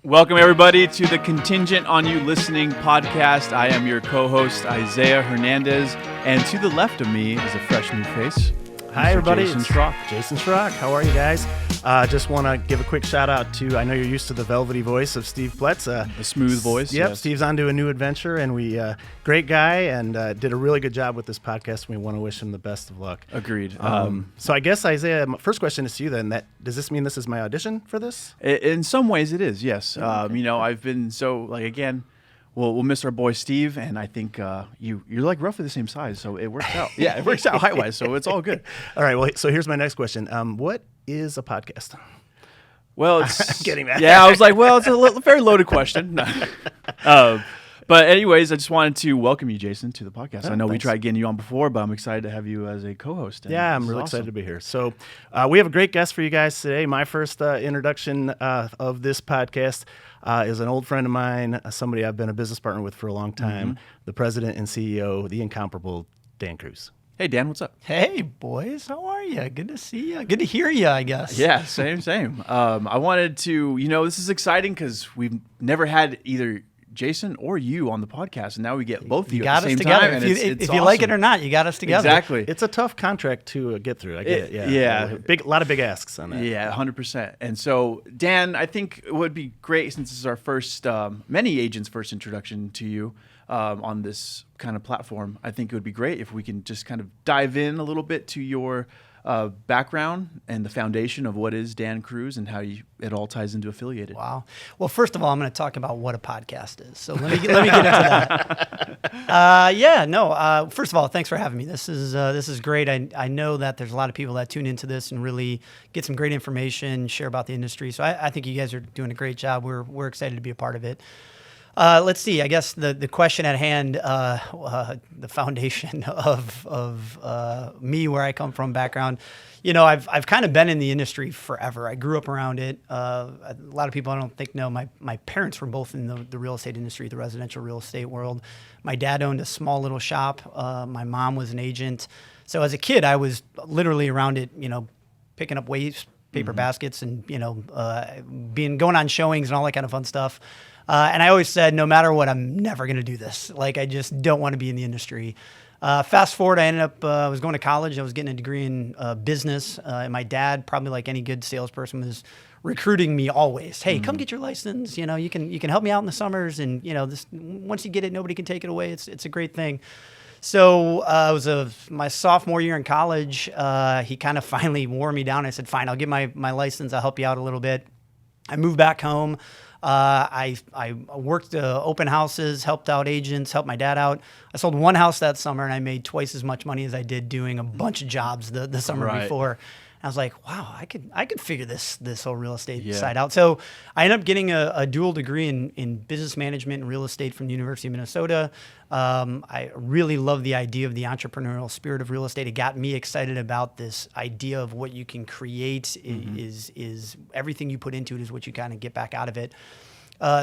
Welcome, everybody, to the Contingent on You Listening podcast. I am your co-host, Isaiah Hernandez, and to the left of me is a fresh new face. Hi, everybody. Jason Schrock. Jason Schrock. How are you guys? Just want to give a quick shout out to, I know you're used to the velvety voice of Steve Pletz. The smooth voice. Yep, yes. Steve's on to a new adventure, and great guy, and did a really good job with this podcast. We want to wish him the best of luck. Agreed. So I guess, Isaiah, my first question is to you then. Does this mean this is my audition for this? In some ways, it is, yes. I've been we'll miss our boy Steve, and I think you're like roughly the same size, so it works out. Yeah, it works out height-wise, so it's all good. All right, well, so here's my next question. What is a podcast? Well, it's I'm getting that. Yeah, I was like, well, it's a very loaded question. No. But anyways, I just wanted to welcome you, Jason, to the podcast. I know we tried getting you on before, but I'm excited to have you as a co-host. Yeah, I'm really excited to be here. So we have a great guest for you guys today. My first introduction of this podcast is an old friend of mine, somebody I've been a business partner with for a long time, the president and CEO, the incomparable Dan Cruz. Hey, Dan, what's up? Hey, boys. How are you? Good to see you. Good to hear you, I guess. Yeah, same. I wanted to, this is exciting because we've never had either Jason or you on the podcast, and now we get both of you at the same time. And if you like it or not, you got us together. Exactly. It's a tough contract to get through. I get it. Yeah. Yeah. A lot of big asks on that. Yeah, 100%. And so, Dan, I think it would be great, since this is our first, many agents' first introduction to you on this kind of platform. I think it would be great if we can just kind of dive in a little bit to your background and the foundation of what is Dan Cruz and how it all ties into Affiliated. Wow. Well, first of all, I'm going to talk about what a podcast is. So let me get into that. First of all, thanks for having me. This is great. I know that there's a lot of people that tune into this and really get some great information, share about the industry. So I think you guys are doing a great job. We're excited to be a part of it. Let's see. I guess the question at hand, the foundation of me, where I come from, background. I've kind of been in the industry forever. I grew up around it. A lot of people I don't think know. My parents were both in the real estate industry, the residential real estate world. My dad owned a small little shop. My mom was an agent. So as a kid, I was literally around it. Picking up waste paper baskets and going on showings and all that kind of fun stuff. And I always said, no matter what, I'm never going to do this. Like, I just don't want to be in the industry. Fast forward, I ended up, I was going to college. I was getting a degree in business. And my dad, probably like any good salesperson, was recruiting me always. Hey, come get your license. You can help me out in the summers. And, once you get it, nobody can take it away. It's a great thing. So it was my sophomore year in college. He kind of finally wore me down. I said, fine, I'll get my license. I'll help you out a little bit. I moved back home. I worked open houses, helped out agents, helped my dad out. I sold one house that summer, and I made twice as much money as I did doing a bunch of jobs the summer before. I was like, wow, I could figure this whole real estate side out. So I ended up getting a dual degree in business management and real estate from the University of Minnesota. I really love the idea of the entrepreneurial spirit of real estate. It got me excited about this idea of what you can create is everything you put into it is what you kind of get back out of it.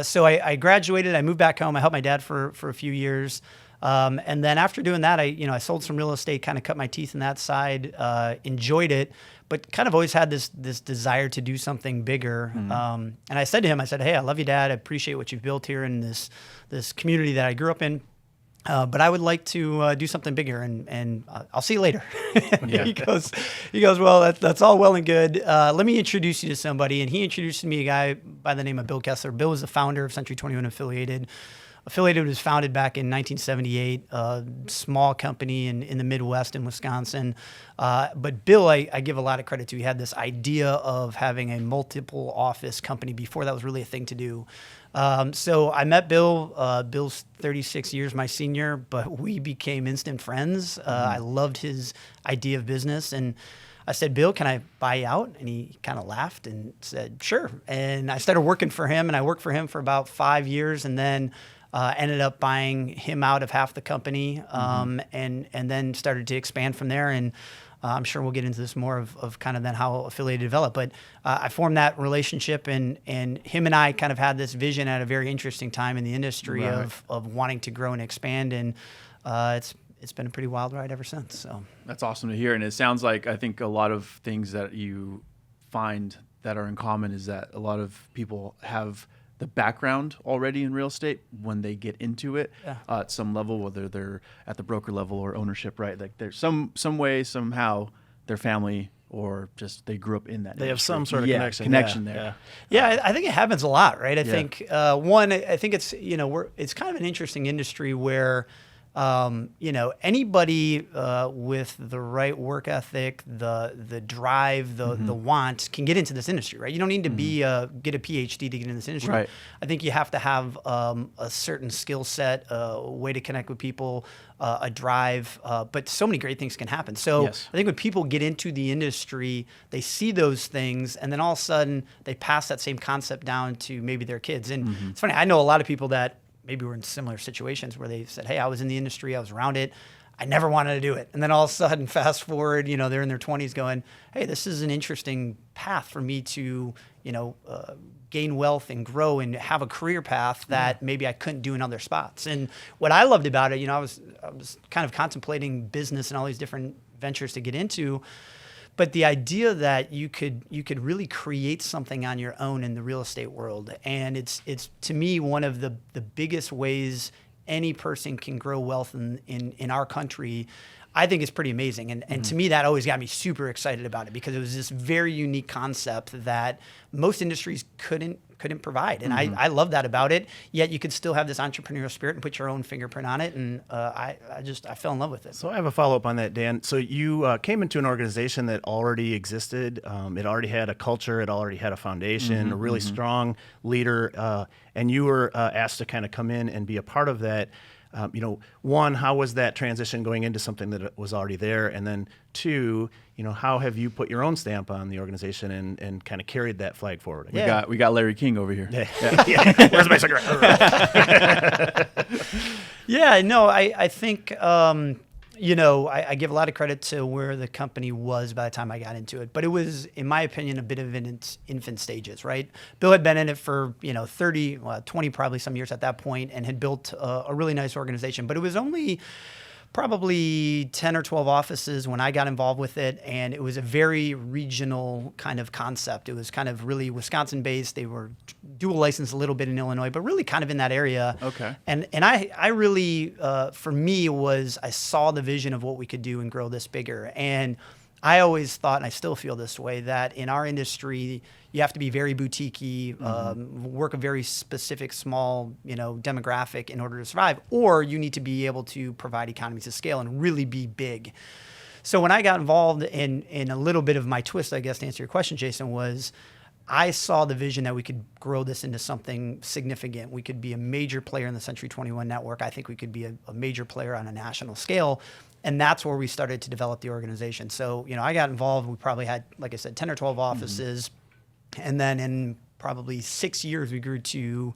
So I graduated. I moved back home. I helped my dad for a few years. And then after doing that, I sold some real estate, kind of cut my teeth in that side, enjoyed it, but kind of always had this desire to do something bigger. And I said to him, hey, I love you, Dad. I appreciate what you've built here in this community that I grew up in. But I would like to do something bigger, and I'll see you later. He goes, well, that's all well and good. Let me introduce you to somebody. And he introduced me to a guy by the name of Bill Kessler. Bill was the founder of Century 21 Affiliated. Affiliated was founded back in 1978, a small company in the Midwest in Wisconsin. But Bill, I give a lot of credit to. He had this idea of having a multiple office company before that was really a thing to do. So I met Bill. Bill's 36 years my senior, but we became instant friends. I loved his idea of business, and I said, Bill, can I buy you out? And he kind of laughed and said, sure. And I started working for him, and I worked for him for about 5 years, and then ended up buying him out of half the company, and then started to expand from there. And I'm sure we'll get into this more of kind of then how Affiliated developed. But I formed that relationship, and him and I kind of had this vision at a very interesting time in the industry of wanting to grow and expand. And it's been a pretty wild ride ever since. So that's awesome to hear. And it sounds like, I think a lot of things that you find that are in common is that a lot of people have the background already in real estate when they get into it at some level, whether they're at the broker level or ownership, right? Like there's some way, somehow, their family or just they grew up in that. They have industry. some sort of connection there. Yeah, I think it happens a lot, right? I think one, I think it's it's kind of an interesting industry where anybody with the right work ethic, the drive, the want can get into this industry, right? You don't need to be get a PhD to get into this industry. Right. I think you have to have a certain skill set, a way to connect with people, a drive, but so many great things can happen. So I think when people get into the industry, they see those things, and then all of a sudden they pass that same concept down to maybe their kids. And it's funny, I know a lot of people that maybe we're in similar situations where they said, hey, I was in the industry, I was around it, I never wanted to do it. And then all of a sudden, fast forward, they're in their 20s going, hey, this is an interesting path for me to, gain wealth and grow and have a career path that maybe I couldn't do in other spots. And what I loved about it, I was kind of contemplating business and all these different ventures to get into. But the idea that you could really create something on your own in the real estate world, and it's to me one of the biggest ways any person can grow wealth in our country, I think is pretty amazing. And to me, that always got me super excited about it because it was this very unique concept that most industries couldn't provide. And I love that about it. Yet you could still have this entrepreneurial spirit and put your own fingerprint on it. And I fell in love with it. So I have a follow-up on that, Dan. So you came into an organization that already existed. It already had a culture. It already had a foundation, a really strong leader. And you were asked to kind of come in and be a part of that. One, how was that transition going into something that was already there? And then two, how have you put your own stamp on the organization and kind of carried that flag forward? We got Larry King over here. Where's my cigarette? I think, I give a lot of credit to where the company was by the time I got into it, but it was, in my opinion, a bit of in its infant stages, right? Bill had been in it for, 20 probably some years at that point and had built a really nice organization, but it was only probably 10 or 12 offices when I got involved with it, and it was a very regional kind of concept. It was kind of really Wisconsin-based. They were dual licensed a little bit in Illinois, but really kind of in that area. Okay. And I really, for me, I saw the vision of what we could do and grow this bigger. And I always thought, and I still feel this way, that in our industry, you have to be very boutique-y, work a very specific, small, demographic in order to survive, or you need to be able to provide economies of scale and really be big. So when I got involved in a little bit of my twist, I guess, to answer your question, Jason, was I saw the vision that we could grow this into something significant. We could be a major player in the Century 21 network. I think we could be a major player on a national scale. And that's where we started to develop the organization. So, I got involved. We probably had, like I said, 10 or 12 offices. And then in probably 6 years, we grew to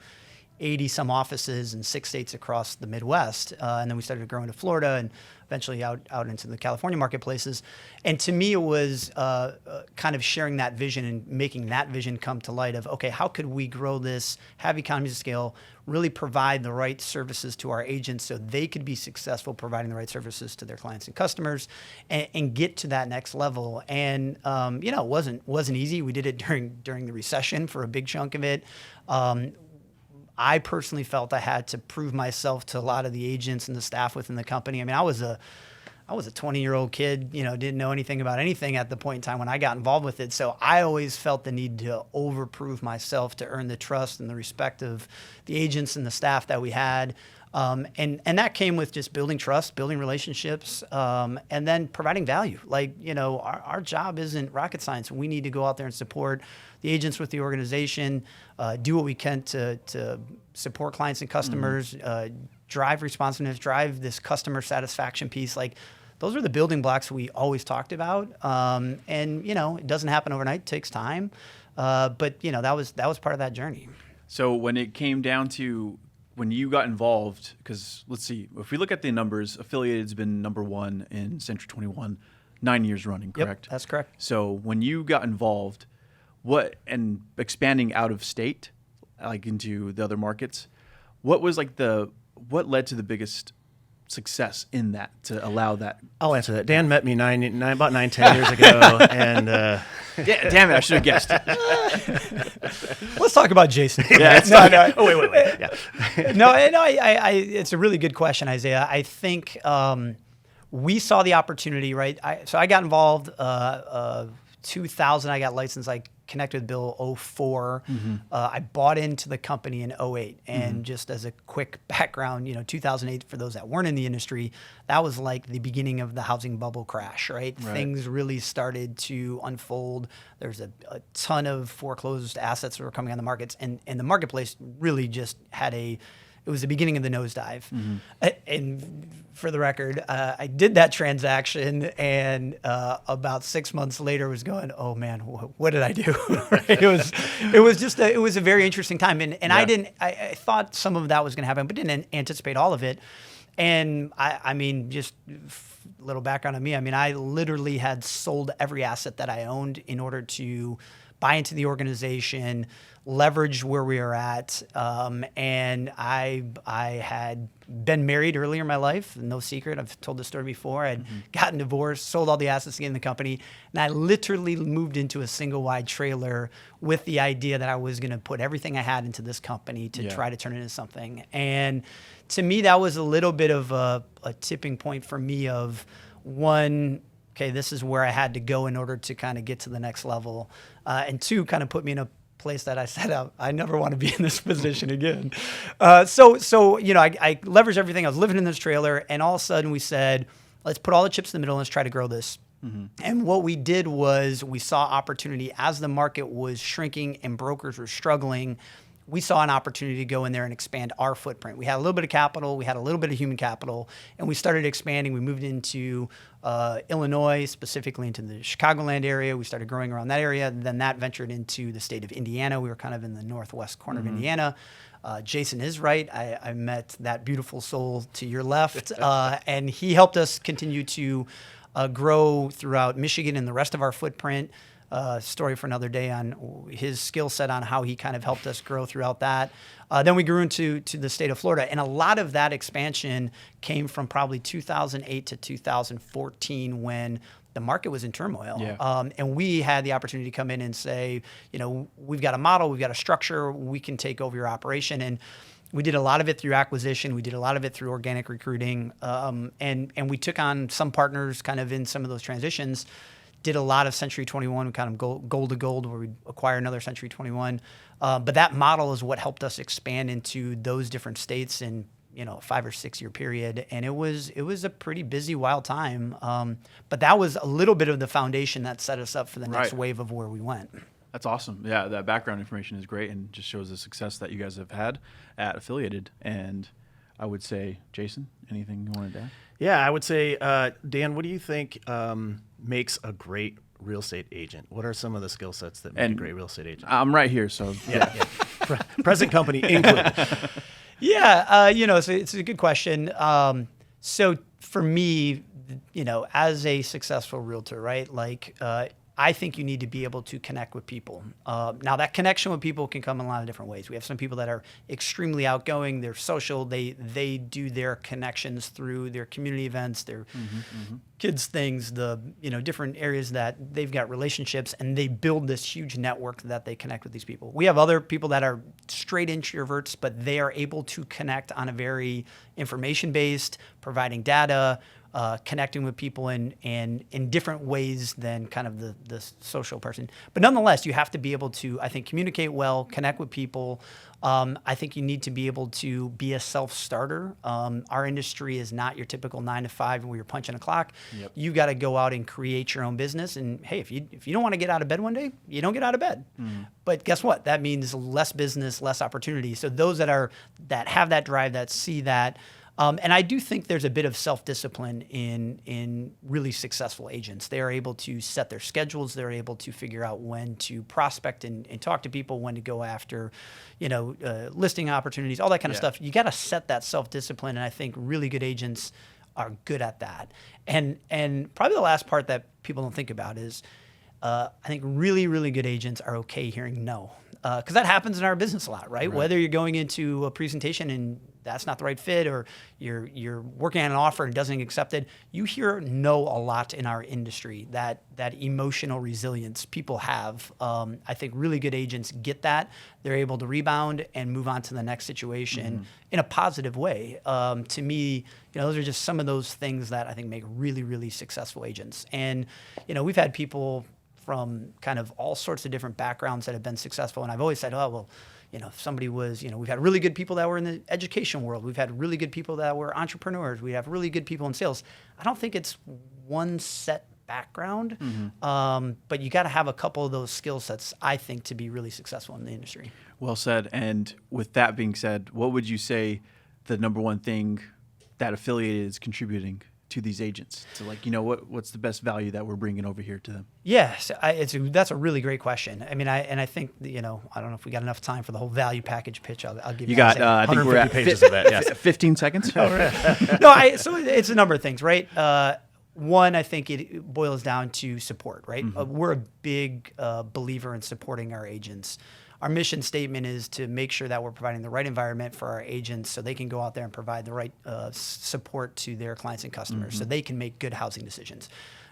80 some offices in 6 states across the Midwest. And then we started growing to Florida and eventually out into the California marketplaces. And to me, it was kind of sharing that vision and making that vision come to light of, okay, how could we grow this, have economies of scale, really provide the right services to our agents so they could be successful providing the right services to their clients and customers and get to that next level. And, it wasn't easy. We did it during the recession for a big chunk of it. I personally felt I had to prove myself to a lot of the agents and the staff within the company. I mean, I was a 20-year-old kid, didn't know anything about anything at the point in time when I got involved with it. So I always felt the need to overprove myself to earn the trust and the respect of the agents and the staff that we had. And that came with just building trust, building relationships, and then providing value. Like, our job isn't rocket science. We need to go out there and support the agents with the organization, do what we can to support clients and customers, drive responsiveness, drive this customer satisfaction piece. Like, those are the building blocks we always talked about. And, it doesn't happen overnight. It takes time. But, that was part of that journey. So when it came down to when you got involved, because let's see, if we look at the numbers, Affiliated's been number one in Century 21, 9 years running, correct? Yep, that's correct. So when you got involved, and expanding out of state, like into the other markets, what was what led to the biggest success in that to allow that? I'll answer that. Dan met me about 10 years ago, and Damn it, I should have guessed. Let's talk about Jason. Yeah, no. Oh, wait. Yeah. No, it's a really good question, Isaiah. I think we saw the opportunity, right? So I got involved 2000. I got licensed. I connected with Bill 04. I bought into the company in 08. And just as a quick background, 2008, for those that weren't in the industry, that was like the beginning of the housing bubble crash, right? Things really started to unfold. There's a ton of foreclosed assets that were coming on the markets, and the marketplace really just had it was the beginning of the nosedive. And for the record, I did that transaction, and about 6 months later was going, oh man, what did I do? It was a very interesting time. And I thought some of that was going to happen, but didn't anticipate all of it. And I mean, just a little background on me. I mean, I literally had sold every asset that I owned in order to buy into the organization, leverage where we are at. And I had been married earlier in my life, no secret. I've told this story before. I'd gotten divorced, sold all the assets to get in the company, and I literally moved into a single wide trailer with the idea that I was going to put everything I had into this company to try to turn it into something. And to me, that was a little bit of a tipping point for me of one, okay, this is where I had to go in order to kind of get to the next level. And two, kind of put me in a place that I said, I never want to be in this position again. So I leveraged everything. I was living in this trailer, and all of a sudden we said, let's put all the chips in the middle and let's try to grow this. And what we did was we saw opportunity as the market was shrinking and brokers were struggling. We saw an opportunity to go in there and expand our footprint. We had a little bit of capital, we had a little bit of human capital, and we started expanding. We moved into Illinois, specifically into the Chicagoland area. We started growing around that area. Then that ventured into the state of Indiana. We were kind of in the northwest corner of Indiana. Jason is right. I met that beautiful soul to your left, and he helped us continue to grow throughout Michigan and the rest of our footprint. Story for another day on his skill set on how he kind of helped us grow throughout that. Then we grew into the state of Florida, and a lot of that expansion came from probably 2008 to 2014 when the market was in turmoil. And we had the opportunity to come in and say, we've got a model, we've got a structure, we can take over your operation. And we did a lot of it through acquisition. We did a lot of it through organic recruiting. And we took on some partners kind of in some of those transitions. Did a lot of Century 21, we kind of gold to gold, where we acquire another Century 21. But that model is what helped us expand into those different states in a 5 or 6 year period. And it was a pretty busy, wild time. But that was a little bit of the foundation that set us up for the next wave of where we went. That's awesome. Yeah, that background information is great and just shows the success that you guys have had at Affiliated. And I would say, Jason, anything you wanted to add? Yeah, I would say, Dan, what do you think makes a great real estate agent? What are some of the skill sets that make a great real estate agent? I'm right here, so yeah. Present company included. It's a good question. So for me, as a successful realtor, right, like I think you need to be able to connect with people. Now, that connection with people can come in a lot of different ways. We have some people that are extremely outgoing. They're social. They do their connections through their community events, their kids' things, the different areas that they've got relationships, and they build this huge network that they connect with these people. We have other people that are straight introverts, but they are able to connect on a very information-based, providing data, connecting with people in different ways than kind of the social person. But nonetheless, you have to be able to, I think, communicate well, connect with people. I think you need to be able to be a self-starter. Our industry is not your typical 9 to 5 where you're punching a clock. Yep. You got to go out and create your own business. And hey, if you don't want to get out of bed one day, you don't get out of bed. But guess what? That means less business, less opportunity. So those that have that drive, that see that. And I do think there's a bit of self-discipline in really successful agents. They are able to set their schedules. They're able to figure out when to prospect and talk to people, when to go after, listing opportunities, all that kind of stuff. You got to set that self-discipline, and I think really good agents are good at that. And probably the last part that people don't think about is I think really, really good agents are okay hearing no. Because that happens in our business a lot, right? Whether you're going into a presentation and that's not the right fit, or you're working on an offer and doesn't get accepted. You hear no a lot in our industry, that emotional resilience people have. I think really good agents get that. They're able to rebound and move on to the next situation in a positive way. To me, those are just some of those things that I think make really, really successful agents. And, we've had people from kind of all sorts of different backgrounds that have been successful. And I've always said, oh, well, if somebody was, we've had really good people that were in the education world. We've had really good people that were entrepreneurs. We have really good people in sales. I don't think it's one set background, but you got to have a couple of those skill sets, I think, to be really successful in the industry. Well said. And with that being said, what would you say the number one thing that Affiliated is contributing to these agents? So what's the best value that we're bringing over here to them? Yes, that's a really great question. I mean, I think, I don't know if we got enough time for the whole value package pitch. I'll give you. You got, I think we're at pages of that. Yes. 15 seconds. Oh, right. No, so it's a number of things, right? One, I think it boils down to support, right? We're a big believer in supporting our agents. Our mission statement is to make sure that we're providing the right environment for our agents so they can go out there and provide the right support to their clients and customers so they can make good housing decisions.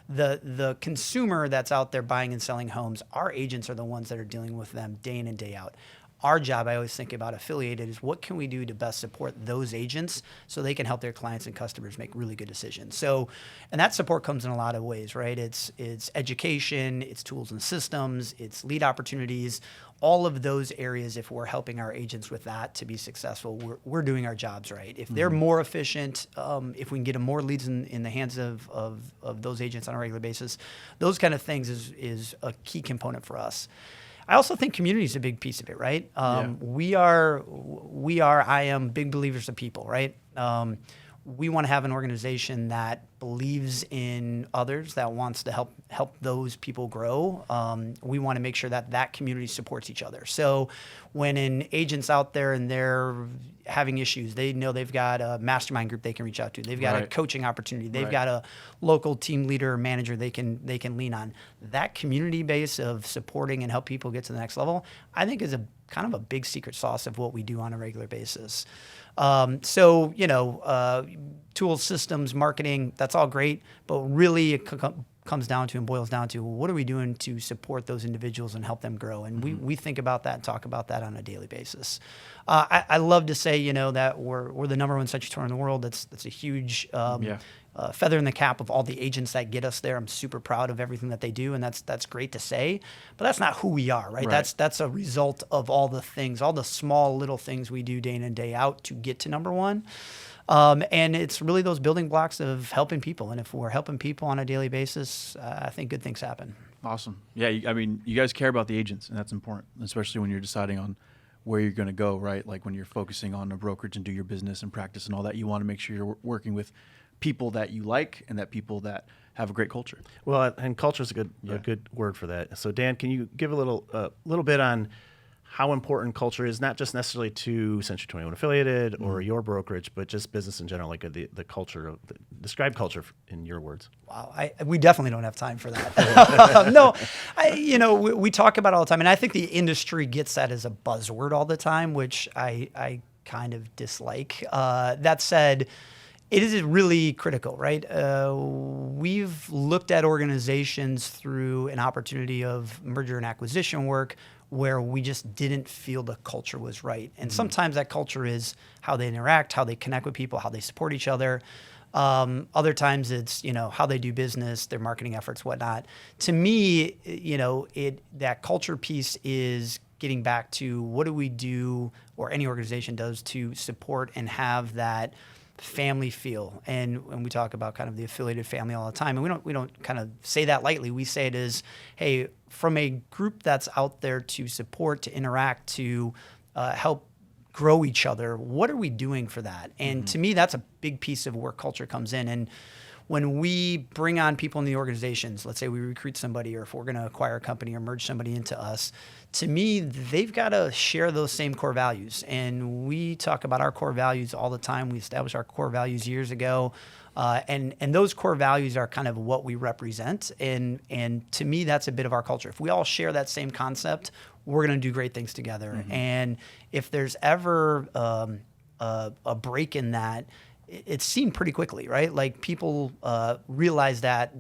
The consumer that's out there buying and selling homes, our agents are the ones that are dealing with them day in and day out. Our job, I always think about Affiliated, is what can we do to best support those agents so they can help their clients and customers make really good decisions. So, and that support comes in a lot of ways, right? It's education, it's tools and systems, it's lead opportunities, all of those areas. If we're helping our agents with that to be successful, we're doing our jobs right. If they're more efficient, if we can get them more leads in the hands of those agents on a regular basis, those kind of things is a key component for us. I also think community is a big piece of it, right? I am big believers of people, right? We want to have an organization that believes in others, that wants to help those people grow. We want to make sure that community supports each other. So when an agent's out there and they're having issues, they know they've got a mastermind group they can reach out to. They've got a coaching opportunity. They've got a local team leader or manager they can lean on. That community base of supporting and help people get to the next level, I think, is a kind of a big secret sauce of what we do on a regular basis. Tools, systems, marketing, that's all great, but really it comes down to and boils down to, what are we doing to support those individuals and help them grow? And we think about that and talk about that on a daily basis. I love to say, that we're the number one century tour in the world. That's a huge feather in the cap of all the agents that get us there. I'm super proud of everything that they do, and that's great to say. But that's not who we are, right? That's a result of all the things, all the small little things we do day in and day out to get to number one. And it's really those building blocks of helping people. And if we're helping people on a daily basis, I think good things happen. Awesome. Yeah, you guys care about the agents, and that's important, especially when you're deciding on where you're going to go, right? Like when you're focusing on a brokerage and do your business and practice and all that, you want to make sure you're working with people that you like and that people that have a great culture. Well, and culture is a good word for that. So Dan, can you give a little bit on how important culture is, not just necessarily to Century 21 Affiliated or your brokerage, but just business in general, like the culture describe culture in your words. Wow. We definitely don't have time for that. No, we talk about it all the time. And I think the industry gets that as a buzzword all the time, which I kind of dislike. That said, it is really critical, right? We've looked at organizations through an opportunity of merger and acquisition work where we just didn't feel the culture was right. And sometimes that culture is how they interact, how they connect with people, how they support each other. Other times it's, how they do business, their marketing efforts, whatnot. To me, that culture piece is getting back to what do we do, or any organization does, to support and have that family feel. And when we talk about kind of the affiliated family all the time, and we don't kind of say that lightly. We say it as, hey, from a group that's out there to support, to interact, to help grow each other, what are we doing for that? And to me, that's a big piece of where culture comes in. And when we bring on people in the organizations, let's say we recruit somebody, or if we're going to acquire a company or merge somebody into us, to me, they've got to share those same core values. And we talk about our core values all the time. We established our core values years ago. And those core values are kind of what we represent. And to me, that's a bit of our culture. If we all share that same concept, we're going to do great things together. And if there's ever a break in that, it's seen pretty quickly, right? Like people realize that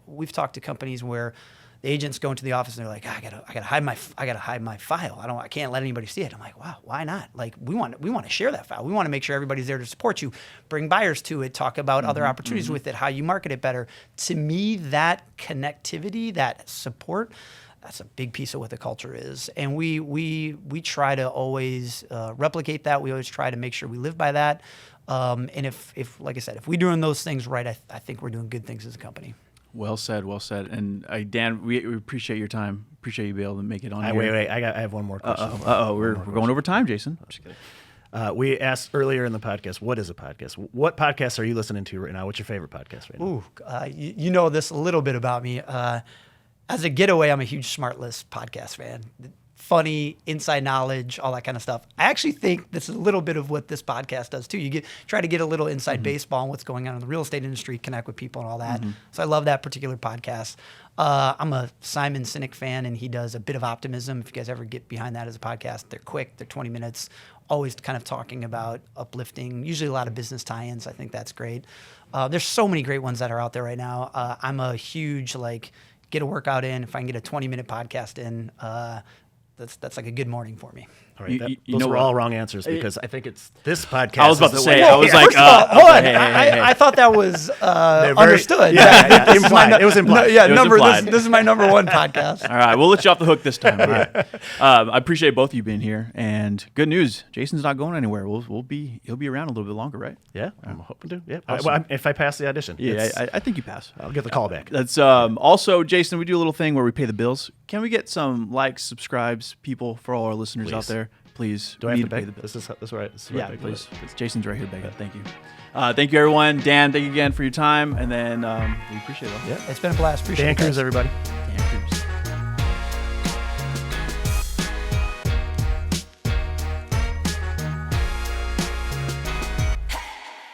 we've talked to companies where the agents go into the office and they're like, I gotta hide my file. I can't let anybody see it. I'm like, wow, why not? Like we want to share that file. We want to make sure everybody's there to support you, bring buyers to it, talk about other opportunities with it, how you market it better. To me, that connectivity, that support, that's a big piece of what the culture is. And we try to always replicate that. We always try to make sure we live by that. And if like I said, if we're doing those things right, I think we're doing good things as a company. Well said, well said. And Dan, we appreciate your time. Appreciate you being able to make it on here. Wait, I have one more question. We're going over time, Jason. I'm just kidding. We asked earlier in the podcast, what is a podcast? What podcasts are you listening to right now? What's your favorite podcast right now? Ooh, you know this a little bit about me. As a getaway, I'm a huge Smart List podcast fan. Funny, inside knowledge, all that kind of stuff. I actually think this is a little bit of what this podcast does too. You try to get a little inside baseball on what's going on in the real estate industry, connect with people and all that. So I love that particular podcast. I'm a Simon Sinek fan, and he does a bit of optimism. If you guys ever get behind that as a podcast, they're quick, they're 20 minutes, always kind of talking about uplifting, usually a lot of business tie-ins. I think that's great. There's so many great ones that are out there right now. I'm a huge, get a workout in. If I can get a 20-minute podcast in, that's like a good morning for me. All right, those were all wrong answers because I think it's this podcast. I was about to say, hold on. hey. I thought that was understood. Yeah, implied. It was implied. This is my number one podcast. All right, we'll let you off the hook this time. All right. I appreciate both of you being here, and good news, Jason's not going anywhere. He'll be around a little bit longer, right? Yeah, I'm hoping to. Yeah, Awesome. If I pass the audition. Yeah, I think you pass. I'll get the call back. That's also, Jason, we do a little thing where we pay the bills. Can we get some likes, subscribes, people, for all our listeners out there? Please. Do I have to beg? Pay the bills. This is right. Yeah, please. Jason's right here begging. Thank you. Thank you, everyone. Dan, thank you again for your time. And then we appreciate it all. Yeah, it's been a blast. Appreciate it. Dan Cruz, everybody.